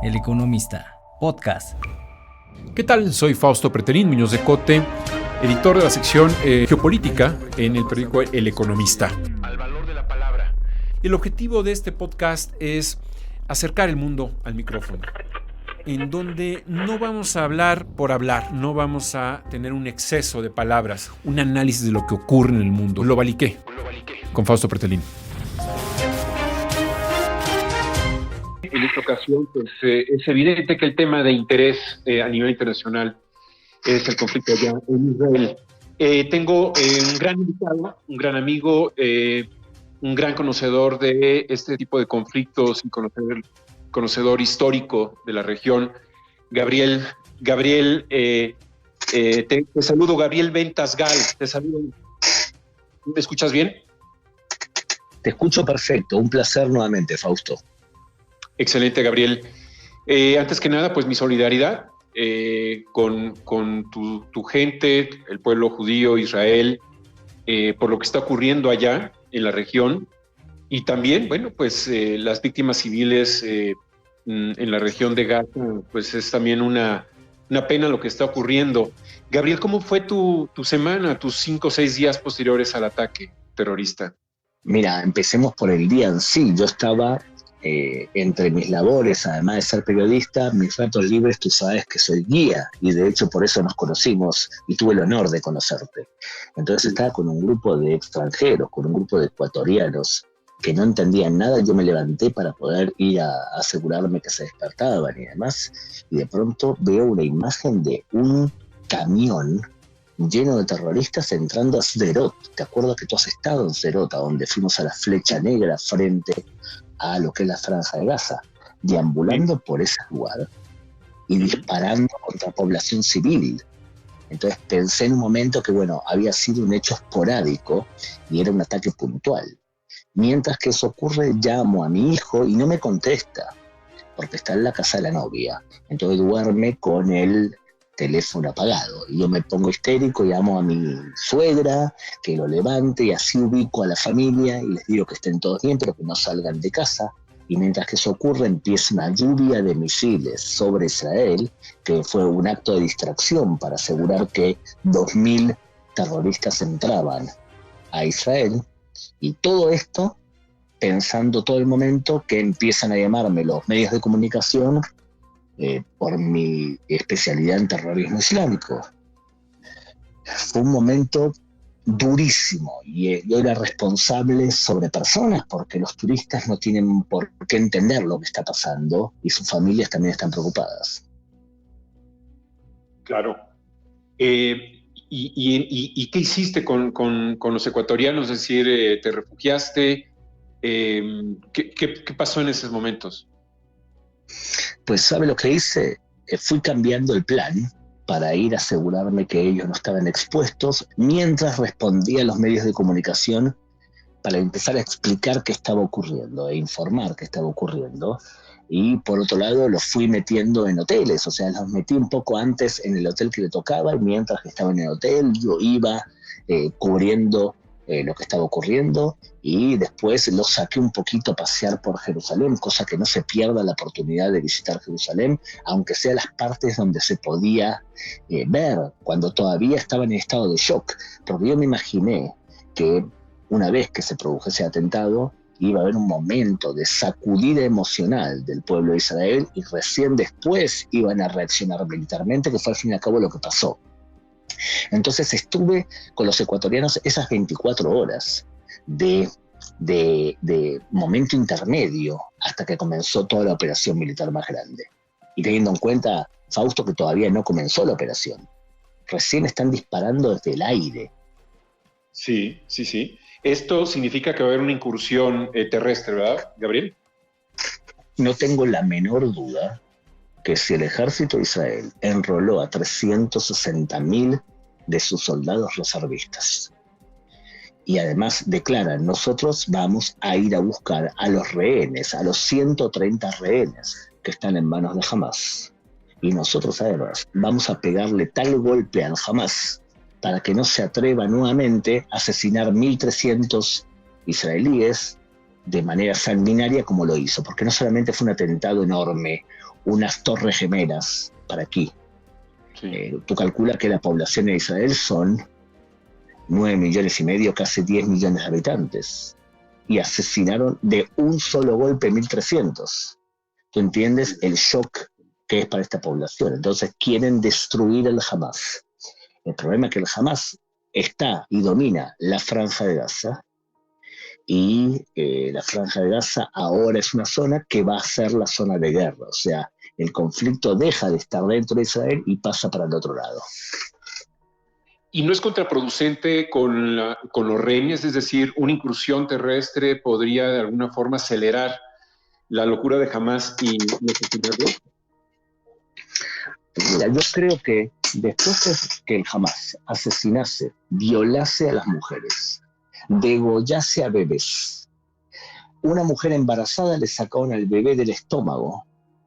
El Economista, podcast. ¿Qué tal? Soy Fausto Pretelín Muñoz de Cote, editor de la sección Geopolítica en el periódico El Economista. Al valor de la palabra. El objetivo de este podcast es acercar el mundo al micrófono, en donde no vamos a hablar por hablar, no vamos a tener un exceso de palabras, un análisis de lo que ocurre en el mundo. Lo baliqué con Fausto Pretelín. En esta ocasión, pues, es evidente que el tema de interés a nivel internacional es el conflicto allá en Israel. Tengo un gran invitado, un gran amigo, un gran conocedor de este tipo de conflictos y conocedor histórico de la región, Gabriel, te saludo, Gabriel Ventas-Gal, te saludo. ¿Me escuchas bien? Te escucho perfecto, un placer nuevamente, Fausto. Excelente, Gabriel. Antes que nada, pues mi solidaridad con tu gente, el pueblo judío, Israel, por lo que está ocurriendo allá en la región. Y también, bueno, pues las víctimas civiles en la región de Gaza, pues es también una pena lo que está ocurriendo. Gabriel, ¿cómo fue tu semana, tus 5 o 6 días posteriores al ataque terrorista? Mira, empecemos por el día en sí. Yo estaba entre mis labores, además de ser periodista, mis ratos libres, tú sabes que soy guía, y de hecho por eso nos conocimos y tuve el honor de conocerte. Entonces estaba con un grupo de extranjeros, con un grupo de ecuatorianos que no entendían nada. Yo me levanté para poder ir a asegurarme que se despertaban y demás, y de pronto veo una imagen de un camión lleno de terroristas entrando a Sderot. ¿Te acuerdas que tú has estado en Sderot, a donde fuimos a la Flecha Negra frente a lo que es la Franja de Gaza, deambulando por ese lugar y disparando contra población civil? Entonces pensé en un momento que, bueno, había sido un hecho esporádico y era un ataque puntual. Mientras que eso ocurre, llamo a mi hijo y no me contesta, porque está en la casa de la novia. Entonces duerme con el teléfono apagado, y yo me pongo histérico, llamo a mi suegra que lo levante, y así ubico a la familia y les digo que estén todos bien, pero que no salgan de casa. Y mientras que eso ocurre, empieza una lluvia de misiles sobre Israel, que fue un acto de distracción para asegurar que 2.000 terroristas entraban a Israel. Y todo esto pensando todo el momento que empiezan a llamarme los medios de comunicación por mi especialidad en terrorismo islámico. Fue un momento durísimo, y yo era responsable sobre personas, porque los turistas no tienen por qué entender lo que está pasando y sus familias también están preocupadas. Claro. ¿Y qué hiciste con los ecuatorianos? Es decir, ¿te refugiaste? ¿Qué pasó en esos momentos? Pues, ¿sabe lo que hice? Fui cambiando el plan para ir a asegurarme que ellos no estaban expuestos, mientras respondía a los medios de comunicación para empezar a explicar qué estaba ocurriendo e informar qué estaba ocurriendo. Y por otro lado, los fui metiendo en hoteles, o sea, los metí un poco antes en el hotel que le tocaba, y mientras que estaba en el hotel yo iba cubriendo lo que estaba ocurriendo, y después los saqué un poquito a pasear por Jerusalén, cosa que no se pierda la oportunidad de visitar Jerusalén, aunque sea las partes donde se podía ver, cuando todavía estaba en estado de shock, porque yo me imaginé que una vez que se produjo ese atentado, iba a haber un momento de sacudida emocional del pueblo de Israel, y recién después iban a reaccionar militarmente, que fue al fin y al cabo lo que pasó. Entonces estuve con los ecuatorianos esas 24 horas de momento intermedio hasta que comenzó toda la operación militar más grande. Y teniendo en cuenta, Fausto, que todavía no comenzó la operación. Recién están disparando desde el aire. Sí. Esto significa que va a haber una incursión terrestre, ¿verdad, Gabriel? No tengo la menor duda que si el ejército de Israel enroló a 360.000 de sus soldados reservistas, y además declaran: nosotros vamos a ir a buscar a los rehenes, a los 130 rehenes que están en manos de Hamás, y nosotros además vamos a pegarle tal golpe al Hamás para que no se atreva nuevamente a asesinar 1.300 israelíes, de manera sanguinaria como lo hizo, porque no solamente fue un atentado enorme, unas torres gemelas para aquí. Sí. Tú calculas que la población de Israel son 9 millones y medio, casi 10 millones de habitantes, y asesinaron de un solo golpe 1.300. ¿Tú entiendes el shock que es para esta población? Entonces quieren destruir el Hamas. El problema es que el Hamas está y domina la Franja de Gaza, y la Franja de Gaza ahora es una zona que va a ser la zona de guerra. O sea, el conflicto deja de estar dentro de Israel y pasa para el otro lado. ¿Y no es contraproducente con los rehenes? Es decir, una incursión terrestre podría de alguna forma acelerar la locura de Hamas y asesinarlo. Mira, yo creo que después de que el Hamas asesinase, violase a las mujeres, degollase a bebés, una mujer embarazada le sacaron al bebé del estómago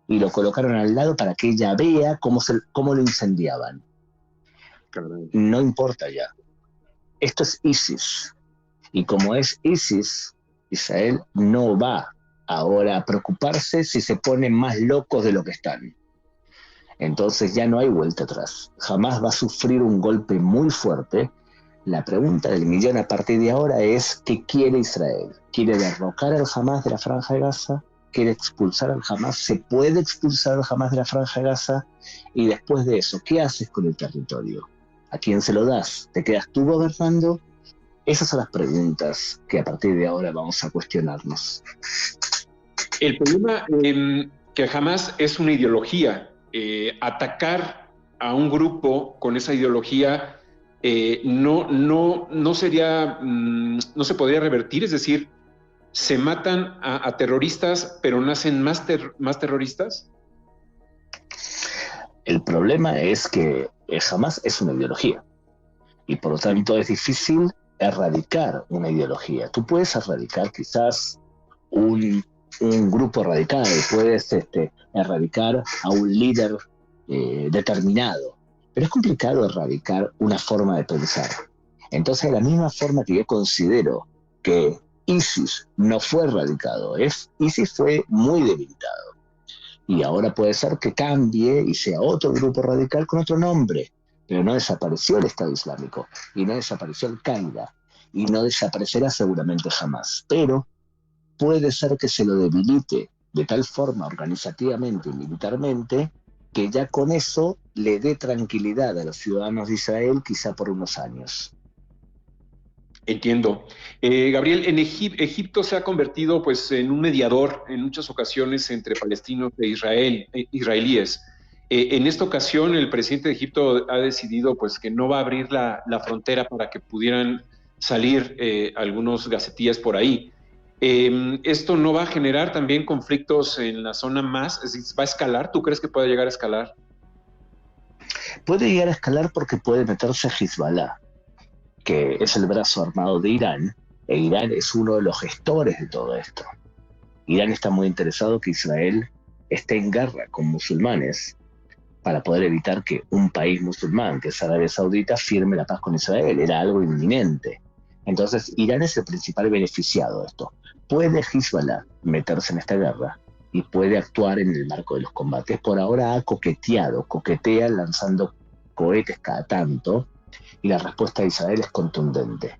y lo colocaron al lado para que ella vea cómo lo incendiaban. Caray. No importa ya. Esto es ISIS. Y como es ISIS, Israel no va ahora a preocuparse si se ponen más locos de lo que están. Entonces ya no hay vuelta atrás. Jamás va a sufrir un golpe muy fuerte. La pregunta del millón a partir de ahora es: ¿qué quiere Israel? ¿Quiere derrocar al Hamas de la Franja de Gaza? ¿Quiere expulsar al Hamas? ¿Se puede expulsar al Hamas de la Franja de Gaza? Y después de eso, ¿qué haces con el territorio? ¿A quién se lo das? ¿Te quedas tú gobernando? Esas son las preguntas que a partir de ahora vamos a cuestionarnos. El problema que Hamas es una ideología. Atacar a un grupo con esa ideología no sería, no se podría revertir. Es decir, se matan a terroristas, pero nacen más terroristas. El problema es que Hamas es una ideología y por lo tanto es difícil erradicar una ideología. Tú puedes erradicar quizás un grupo radical, puedes erradicar a un líder determinado, pero es complicado erradicar una forma de pensar. Entonces, de la misma forma que yo considero que ISIS no fue erradicado, ISIS fue muy debilitado. Y ahora puede ser que cambie y sea otro grupo radical con otro nombre, pero no desapareció el Estado Islámico, y no desapareció el Qaeda, y no desaparecerá seguramente jamás. Pero puede ser que se lo debilite de tal forma organizativamente y militarmente que ya con eso le dé tranquilidad a los ciudadanos de Israel, quizá por unos años. Entiendo. Gabriel, en Egipto se ha convertido pues, en un mediador en muchas ocasiones entre palestinos e israelíes. En esta ocasión, el presidente de Egipto ha decidido pues, que no va a abrir la frontera para que pudieran salir algunos gacetillas por ahí. ¿Esto no va a generar también conflictos en la zona más? Es decir, ¿va a escalar? ¿Tú crees que puede llegar a escalar? Puede llegar a escalar porque puede meterse Hezbollah, que es el brazo armado de Irán, e Irán es uno de los gestores de todo esto. Irán está muy interesado que Israel esté en guerra con musulmanes para poder evitar que un país musulmán, que es Arabia Saudita, firme la paz con Israel. Era algo inminente. Entonces, Irán es el principal beneficiado de esto. Puede Hezbollah meterse en esta guerra y puede actuar en el marco de los combates. Por ahora ha coquetea lanzando cohetes cada tanto, y la respuesta de Israel es contundente.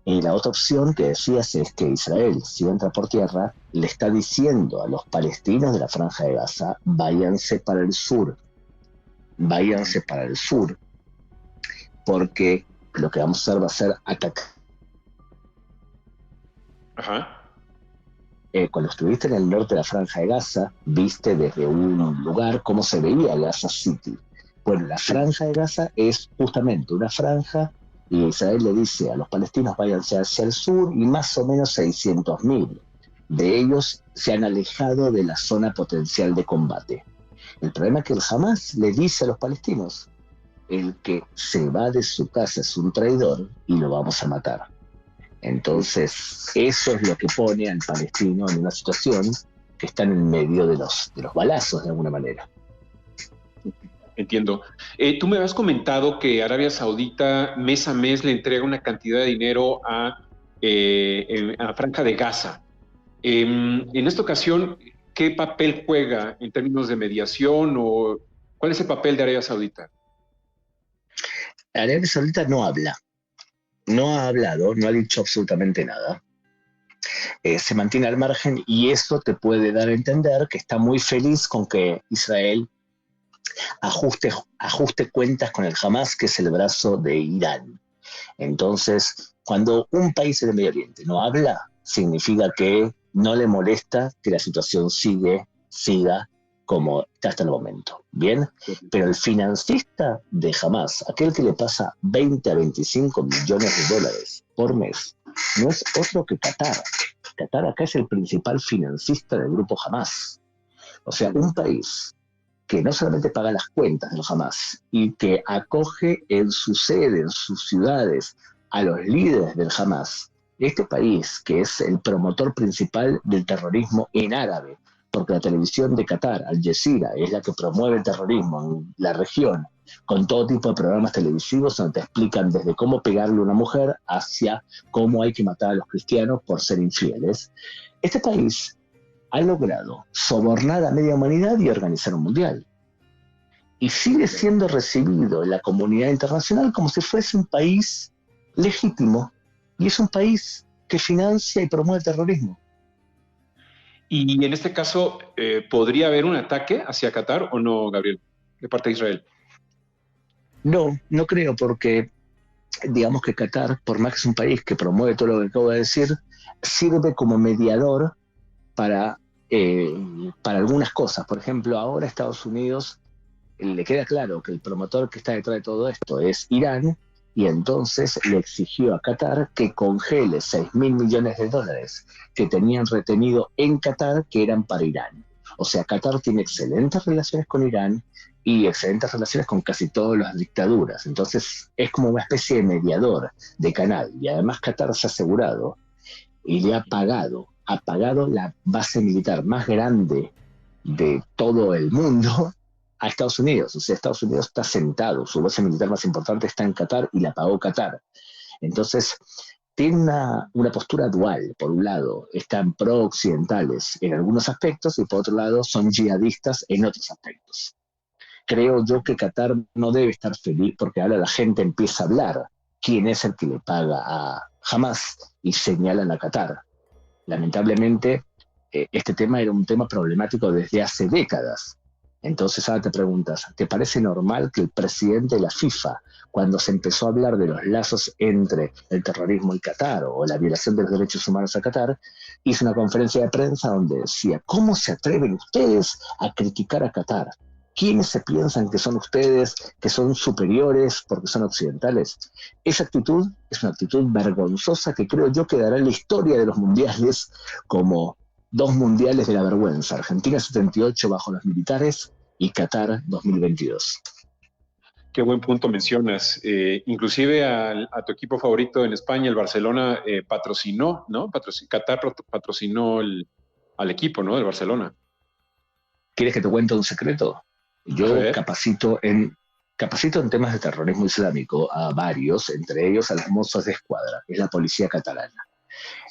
Y la otra opción que decías es que Israel, si entra por tierra, le está diciendo a los palestinos de la Franja de Gaza: váyanse para el sur, porque lo que vamos a hacer va a ser atacar. Ajá. Cuando estuviste en el norte de la Franja de Gaza, viste desde un lugar cómo se veía Gaza City. Bueno, la Franja de Gaza es justamente una franja, y Israel le dice a los palestinos: váyanse hacia el sur, y más o menos 600.000 de ellos se han alejado de la zona potencial de combate. El problema es que el Hamas le dice a los palestinos: el que se va de su casa es un traidor y lo vamos a matar. Entonces, eso es lo que pone al palestino en una situación que está en el medio de los balazos, de alguna manera. Entiendo. Tú me habías comentado que Arabia Saudita mes a mes le entrega una cantidad de dinero a en la Franja de Gaza. En esta ocasión, ¿qué papel juega en términos de mediación o cuál es el papel de Arabia Saudita? Arabia Saudita no habla, no ha hablado, no ha dicho absolutamente nada. Se mantiene al margen y eso te puede dar a entender que está muy feliz con que Israel ajuste cuentas con el Hamas, que es el brazo de Irán. Entonces, cuando un país del Medio Oriente no habla, significa que no le molesta que la situación siga como está hasta el momento. Bien, pero el financista de Hamas, aquel que le pasa 20 a 25 millones de dólares por mes, no es otro que Qatar. Qatar acá es el principal financista del grupo Hamas. O sea, un país que no solamente paga las cuentas de los Hamas y que acoge en su sede, en sus ciudades, a los líderes del Hamas, este país que es el promotor principal del terrorismo en árabe, porque la televisión de Qatar, Al Jazeera, es la que promueve el terrorismo en la región, con todo tipo de programas televisivos donde te explican desde cómo pegarle a una mujer hacia cómo hay que matar a los cristianos por ser infieles. Este país ha logrado sobornar a media humanidad y organizar un mundial. Y sigue siendo recibido en la comunidad internacional como si fuese un país legítimo. Y es un país que financia y promueve el terrorismo. Y en este caso, ¿podría haber un ataque hacia Qatar o no, Gabriel, de parte de Israel? No, no creo, porque digamos que Qatar, por más que es un país que promueve todo lo que acabo de decir, sirve como mediador para algunas cosas. Por ejemplo, ahora Estados Unidos le queda claro que el promotor que está detrás de todo esto es Irán, y entonces le exigió a Qatar que congele 6.000 millones de dólares que tenían retenido en Qatar, que eran para Irán. O sea, Qatar tiene excelentes relaciones con Irán y excelentes relaciones con casi todas las dictaduras. Entonces es como una especie de mediador, de canal. Y además Qatar se ha asegurado y le ha pagado la base militar más grande de todo el mundo a Estados Unidos. O sea, Estados Unidos está sentado, su base militar más importante está en Qatar y la pagó Qatar. Entonces, tiene una postura dual. Por un lado, están pro-occidentales en algunos aspectos y por otro lado son yihadistas en otros aspectos. Creo yo que Qatar no debe estar feliz porque ahora la gente empieza a hablar quién es el que le paga a Hamas y señalan a Qatar. Lamentablemente, este tema era un tema problemático desde hace décadas. Entonces ahora te preguntas, ¿te parece normal que el presidente de la FIFA, cuando se empezó a hablar de los lazos entre el terrorismo y Qatar o la violación de los derechos humanos a Qatar, hizo una conferencia de prensa donde decía, ¿cómo se atreven ustedes a criticar a Qatar? ¿Quiénes se piensan que son ustedes, que son superiores porque son occidentales? Esa actitud es una actitud vergonzosa que creo yo quedará en la historia de los mundiales como 2 mundiales de la vergüenza. Argentina 78 bajo los militares y Qatar 2022. Qué buen punto mencionas. Inclusive a tu equipo favorito en España, el Barcelona, patrocinó, ¿no? Qatar patrocinó al equipo, ¿no? Del Barcelona. ¿Quieres que te cuente un secreto? Yo capacito en temas de terrorismo islámico a varios, entre ellos a las Mossos de Escuadra, que es la policía catalana.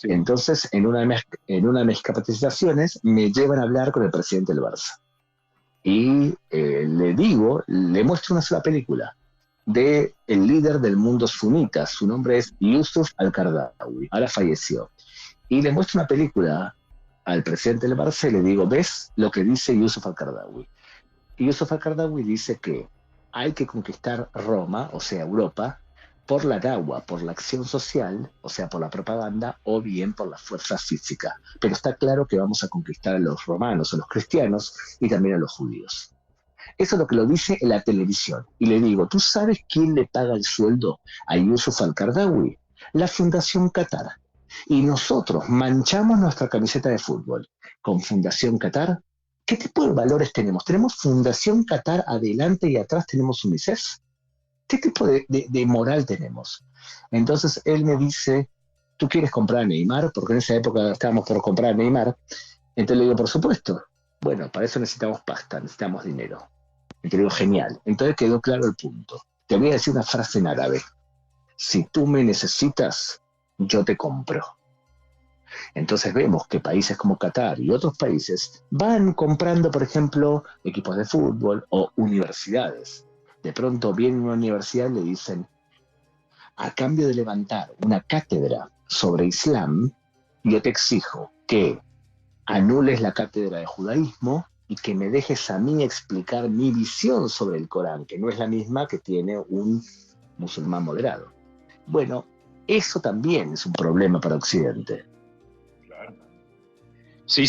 Sí. Entonces, en una de mis capacitaciones, me llevan a hablar con el presidente del Barça. Y le muestro una sola película de el líder del mundo sunita. Su nombre es Yusuf Al-Qaradawi, ahora falleció. Y le muestro una película al presidente del Barça y le digo, ¿ves lo que dice Yusuf Al-Qaradawi? Y Yusuf Al-Qaradawi dice que hay que conquistar Roma, o sea, Europa, por la dawa, por la acción social, o sea, por la propaganda, o bien por la fuerza física. Pero está claro que vamos a conquistar a los romanos, a los cristianos y también a los judíos. Eso es lo que lo dice en la televisión. Y le digo, ¿tú sabes quién le paga el sueldo a Yusuf Al-Qaradawi? La Fundación Qatar. Y nosotros manchamos nuestra camiseta de fútbol con Fundación Qatar. ¿Qué tipo de valores tenemos? ¿Tenemos Fundación Qatar adelante y atrás tenemos UNICEF? ¿Qué tipo de moral tenemos? Entonces él me dice, ¿tú quieres comprar a Neymar? Porque en esa época estábamos por comprar a Neymar. Entonces le digo, por supuesto. Bueno, para eso necesitamos pasta, necesitamos dinero. Y te digo, genial. Entonces quedó claro el punto. Te voy a decir una frase en árabe. Si tú me necesitas, yo te compro. Entonces vemos que países como Qatar y otros países van comprando, por ejemplo, equipos de fútbol o universidades. De pronto viene una universidad y le dicen, a cambio de levantar una cátedra sobre Islam, yo te exijo que anules la cátedra de judaísmo y que me dejes a mí explicar mi visión sobre el Corán, que no es la misma que tiene un musulmán moderado. Bueno, eso también es un problema para Occidente. Claro. Sí,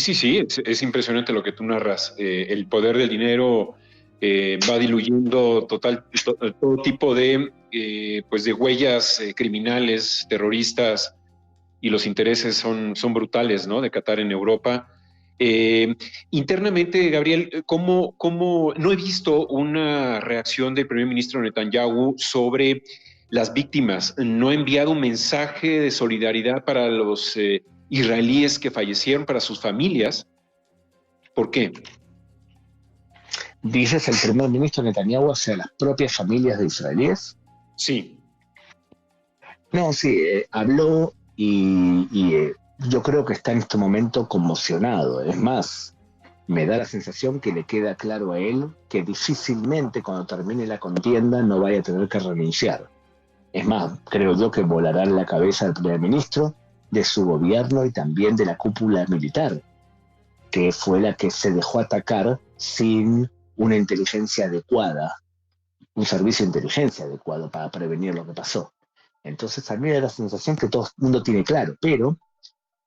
es impresionante lo que tú narras. El poder del dinero va diluyendo todo tipo de, pues de huellas criminales, terroristas, y los intereses son brutales, ¿no? De Qatar en Europa. Internamente, Gabriel, ¿cómo no he visto una reacción del primer ministro Netanyahu sobre las víctimas? ¿No ha enviado un mensaje de solidaridad para los israelíes que fallecieron, para sus familias? ¿Por qué? ¿Dices el primer ministro Netanyahu hacia las propias familias de israelíes? Sí. No, sí, habló y yo creo que está en este momento conmocionado. Es más, me da la sensación que le queda claro a él que difícilmente cuando termine la contienda no vaya a tener que renunciar. Es más, creo yo que volará en la cabeza del primer ministro, de su gobierno y también de la cúpula militar, que fue la que se dejó atacar sin una inteligencia adecuada, un servicio de inteligencia adecuado para prevenir lo que pasó. Entonces a mí me da la sensación que todo el mundo tiene claro, pero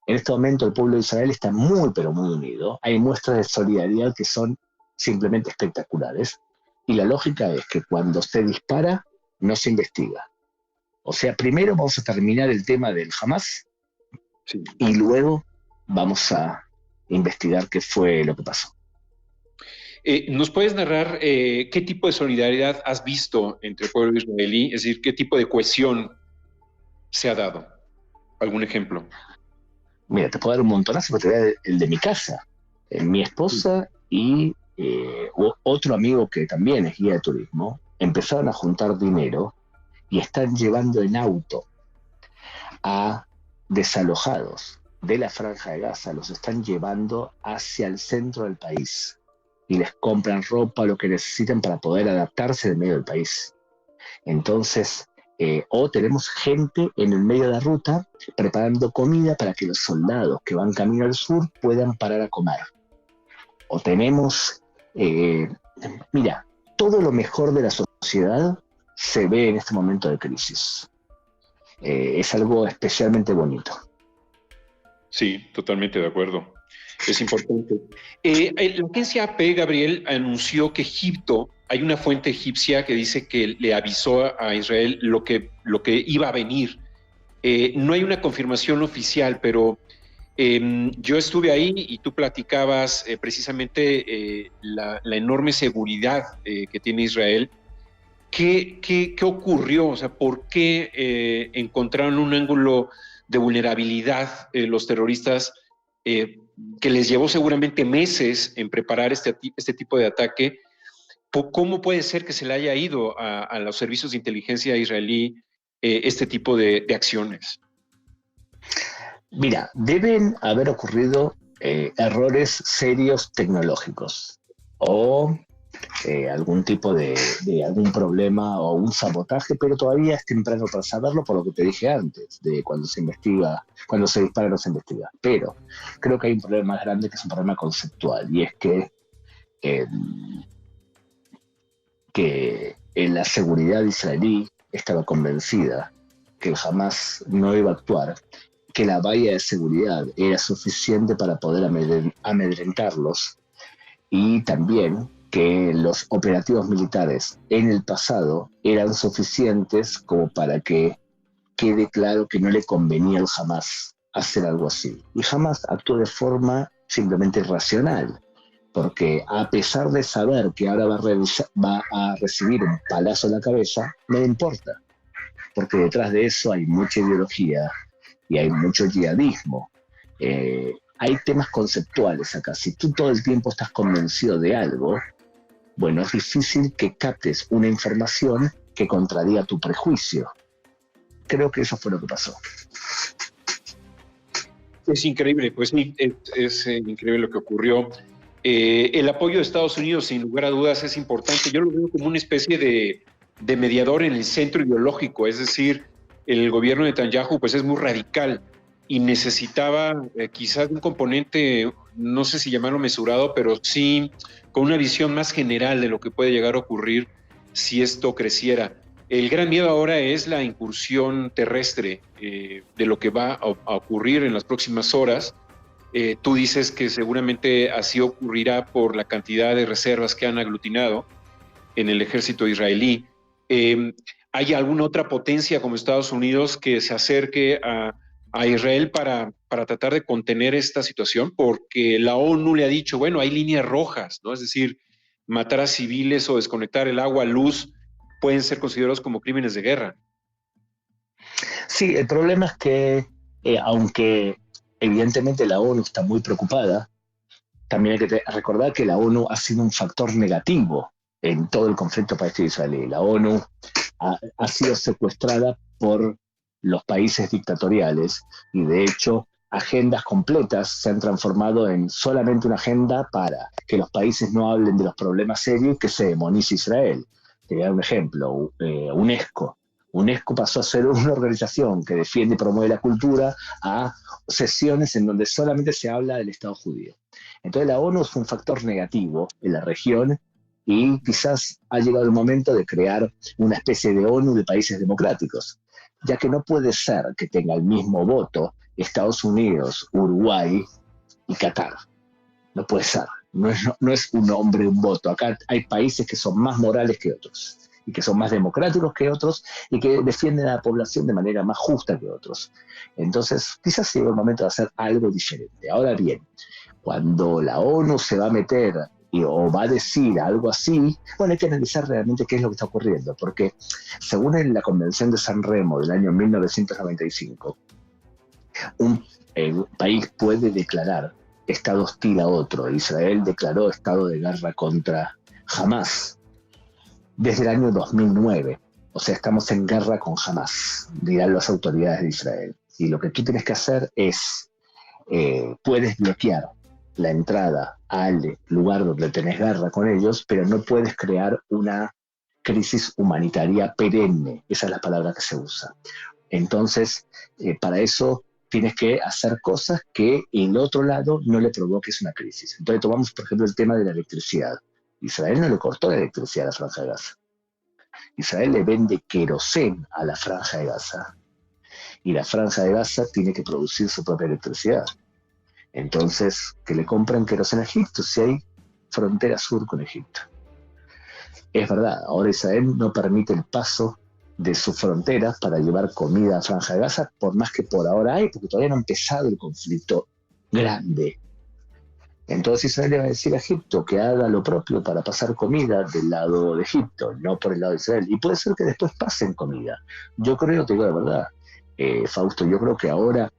en este momento el pueblo de Israel está muy, pero muy unido. Hay muestras de solidaridad que son simplemente espectaculares. Y la lógica es que cuando se dispara, no se investiga. O sea, primero vamos a terminar el tema del Hamas, sí, y luego vamos a investigar qué fue lo que pasó. ¿Nos puedes narrar qué tipo de solidaridad has visto entre el pueblo israelí? Es decir, ¿qué tipo de cohesión se ha dado? ¿Algún ejemplo? Mira, te puedo dar un montonazo, pero te voy a dar el de mi casa. Mi esposa y otro amigo que también es guía de turismo empezaron a juntar dinero y están llevando en auto a desalojados de la Franja de Gaza, los están llevando hacia el centro del país y les compran ropa, lo que necesitan para poder adaptarse en medio del país. Entonces, o tenemos gente en el medio de la ruta preparando comida para que los soldados que van camino al sur puedan parar a comer. O tenemos, mira, todo lo mejor de la sociedad se ve en este momento de crisis. Es algo especialmente bonito. Sí, totalmente de acuerdo. Es importante. La agencia AP, Gabriel, anunció que Egipto, hay una fuente egipcia que dice que le avisó a Israel lo que iba a venir. No hay una confirmación oficial, pero yo estuve ahí y tú platicabas precisamente la enorme seguridad que tiene Israel. ¿Qué ocurrió? O sea, ¿por qué encontraron un ángulo de vulnerabilidad los terroristas que les llevó seguramente meses en preparar este tipo de ataque? ¿Cómo puede ser que se le haya ido a los servicios de inteligencia israelí este tipo de acciones? Mira, deben haber ocurrido errores serios tecnológicos o algún tipo de algún problema o un sabotaje, pero todavía es temprano para saberlo por lo que te dije antes, de cuando se investiga, cuando se dispara no se investiga. Pero creo que hay un problema más grande que es un problema conceptual, y es que la seguridad israelí estaba convencida que jamás no iba a actuar, que la valla de seguridad era suficiente para poder amedrentarlos, y también que los operativos militares en el pasado eran suficientes como para que quede claro que no le convenía al Hamas hacer algo así. Y Hamas actuó de forma simplemente irracional, porque a pesar de saber que ahora va a recibir un palazo en la cabeza, no le importa, porque detrás de eso hay mucha ideología y hay mucho yihadismo. Hay temas conceptuales acá. Si tú todo el tiempo estás convencido de algo, bueno, es difícil que captes una información que contradiga tu prejuicio. Creo que eso fue lo que pasó. Es increíble, pues sí, es increíble lo que ocurrió. El apoyo de Estados Unidos, sin lugar a dudas, es importante. Yo lo veo como una especie de mediador en el centro ideológico, es decir, el gobierno de Netanyahu pues, es muy radical y necesitaba quizás un componente, no sé si llamarlo mesurado, pero sí con una visión más general de lo que puede llegar a ocurrir si esto creciera. El gran miedo ahora es la incursión terrestre de lo que va a ocurrir en las próximas horas. Tú dices que seguramente así ocurrirá por la cantidad de reservas que han aglutinado en el ejército israelí. ¿Hay alguna otra potencia como Estados Unidos que se acerque a Israel para tratar de contener esta situación? Porque la ONU le ha dicho, bueno, hay líneas rojas, ¿no? Es decir, matar a civiles o desconectar el agua, luz, pueden ser considerados como crímenes de guerra. Sí, el problema es que, aunque evidentemente la ONU está muy preocupada, también hay que recordar que la ONU ha sido un factor negativo en todo el conflicto palestino-israelí. La ONU ha sido secuestrada por los países dictatoriales y de hecho agendas completas se han transformado en solamente una agenda para que los países no hablen de los problemas serios y que se demonice Israel. Te voy a dar un ejemplo, UNESCO. UNESCO pasó a ser una organización que defiende y promueve la cultura a sesiones en donde solamente se habla del Estado judío. Entonces la ONU es un factor negativo en la región y quizás ha llegado el momento de crear una especie de ONU de países democráticos, ya que no puede ser que tenga el mismo voto Estados Unidos, Uruguay y Qatar. No puede ser. No es un hombre, un voto. Acá hay países que son más morales que otros y que son más democráticos que otros y que defienden a la población de manera más justa que otros. Entonces, quizás llegó el momento de hacer algo diferente. Ahora bien, cuando la ONU se va a meter o va a decir algo así, bueno, hay que analizar realmente qué es lo que está ocurriendo, porque según en la Convención de San Remo del año 1995, un país puede declarar estado hostil a otro. Israel declaró estado de guerra contra Hamas desde el año 2009. O sea, estamos en guerra con Hamas, dirán las autoridades de Israel. Y lo que tú tienes que hacer es, puedes bloquear la entrada al lugar donde tenés guerra con ellos, pero no puedes crear una crisis humanitaria perenne. Esa es la palabra que se usa. Entonces, para eso tienes que hacer cosas que el otro lado no le provoques una crisis. Entonces tomamos, por ejemplo, el tema de la electricidad. Israel no le cortó la electricidad a la Franja de Gaza. Israel le vende querosén a la Franja de Gaza. Y la Franja de Gaza tiene que producir su propia electricidad. Entonces, que le compran querosén a Egipto si hay frontera sur con Egipto. Es verdad, ahora Israel no permite el paso de sus fronteras para llevar comida a Franja de Gaza, por más que por ahora hay, porque todavía no ha empezado el conflicto grande. Entonces Israel le va a decir a Egipto que haga lo propio para pasar comida del lado de Egipto, no por el lado de Israel. Y puede ser que después pasen comida. Yo creo, te digo la verdad, Fausto, yo creo que ahora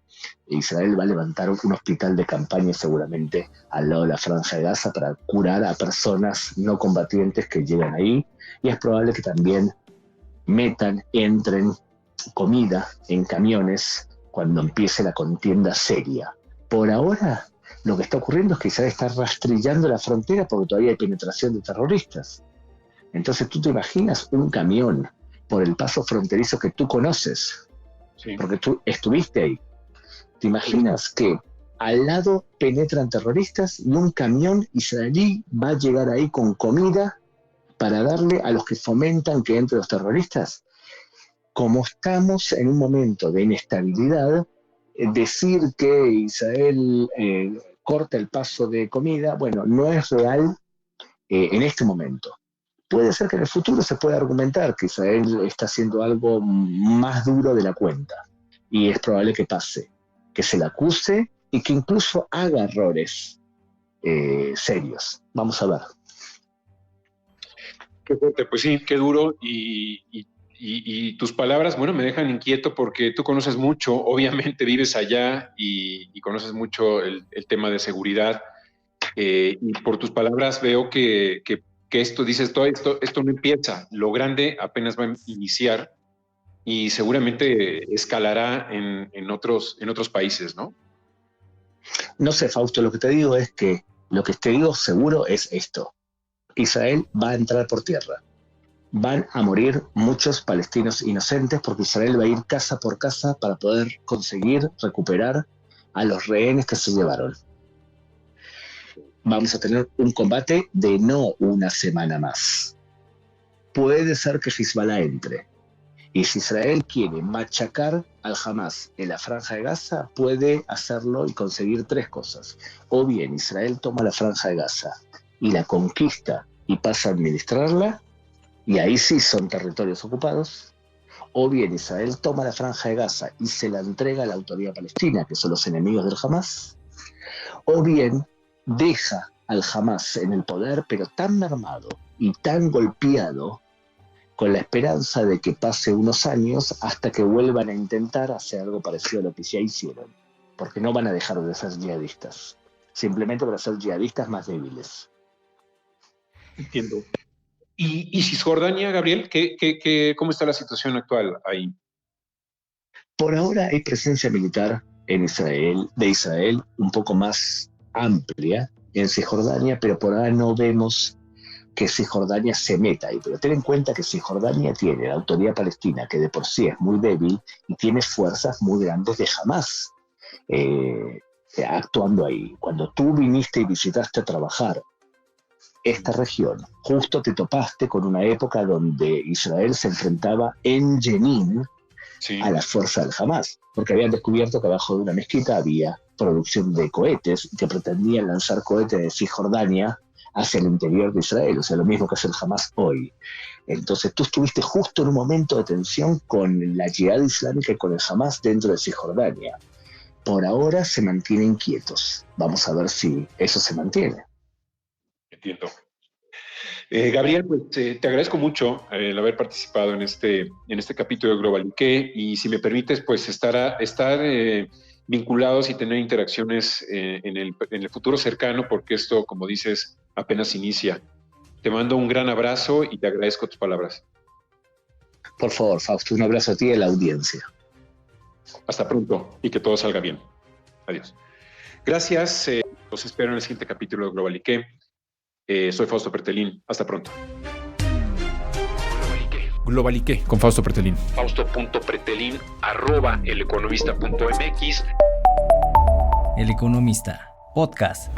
Israel va a levantar un hospital de campaña seguramente al lado de la Franja de Gaza para curar a personas no combatientes que llegan ahí. Y es probable que también entren comida en camiones cuando empiece la contienda seria. Por ahora, lo que está ocurriendo es que Israel está rastrillando la frontera porque todavía hay penetración de terroristas. Entonces tú te imaginas un camión por el paso fronterizo que tú conoces, sí, porque tú estuviste ahí. ¿Te imaginas que al lado penetran terroristas y un camión israelí va a llegar ahí con comida para darle a los que fomentan que entren los terroristas? Como estamos en un momento de inestabilidad, decir que Israel corta el paso de comida, bueno, no es real en este momento. Puede ser que en el futuro se pueda argumentar que Israel está haciendo algo más duro de la cuenta, y es probable que pase, que se le acuse y que incluso haga errores serios. Vamos a ver. Qué fuerte, pues sí, qué duro y tus palabras, bueno, me dejan inquieto porque tú conoces mucho, obviamente vives allá y conoces mucho el tema de seguridad y por tus palabras veo que esto, dices, todo esto no empieza, lo grande apenas va a iniciar y seguramente escalará en otros países, ¿no? No sé, Fausto, lo que te digo es que lo que te digo seguro es esto. Israel va a entrar por tierra. Van a morir muchos palestinos inocentes porque Israel va a ir casa por casa para poder conseguir recuperar a los rehenes que se llevaron. Vamos a tener un combate de no una semana más. Puede ser que Hezbollah entre. Y si Israel quiere machacar al Hamas en la Franja de Gaza, puede hacerlo y conseguir tres cosas. O bien Israel toma la Franja de Gaza y la conquista y pasa a administrarla, y ahí sí son territorios ocupados. O bien Israel toma la Franja de Gaza y se la entrega a la Autoridad Palestina, que son los enemigos del Hamas. O bien deja al Hamas en el poder, pero tan mermado y tan golpeado, con la esperanza de que pase unos años hasta que vuelvan a intentar hacer algo parecido a lo que ya hicieron, porque no van a dejar de ser yihadistas, simplemente para ser yihadistas más débiles. Entiendo. ¿Y Cisjordania, Gabriel? ¿Cómo está la situación actual ahí? Por ahora hay presencia militar en Israel, de Israel, un poco más amplia en Cisjordania, pero por ahora no vemos que Cisjordania se meta ahí. Pero ten en cuenta que Cisjordania tiene la Autoridad Palestina, que de por sí es muy débil, y tiene fuerzas muy grandes de Hamas actuando ahí. Cuando tú viniste y visitaste a trabajar esta región, justo te topaste con una época donde Israel se enfrentaba en Jenin a las fuerzas del Hamas, porque habían descubierto que abajo de una mezquita había producción de cohetes y que pretendían lanzar cohetes de Cisjordania hacia el interior de Israel, o sea, lo mismo que hace el Hamas hoy. Entonces tú estuviste justo en un momento de tensión con la Yihad Islámica y con el Hamas dentro de Cisjordania. Por ahora se mantienen quietos. Vamos a ver si eso se mantiene. Entiendo. Gabriel, pues te agradezco mucho el haber participado en este capítulo de Global IQ, y si me permites, pues estar vinculados y tener interacciones en el futuro cercano, porque esto, como dices, apenas inicia. Te mando un gran abrazo y te agradezco tus palabras. Por favor, Fausto, un abrazo a ti y a la audiencia. Hasta pronto y que todo salga bien. Adiós. Gracias. Los espero en el siguiente capítulo de Global IQ. Soy Fausto Pretelín. Hasta pronto. Global IQ con Fausto Pretelín. Fausto.pretelín@eleconomista.mx. El Economista, podcast.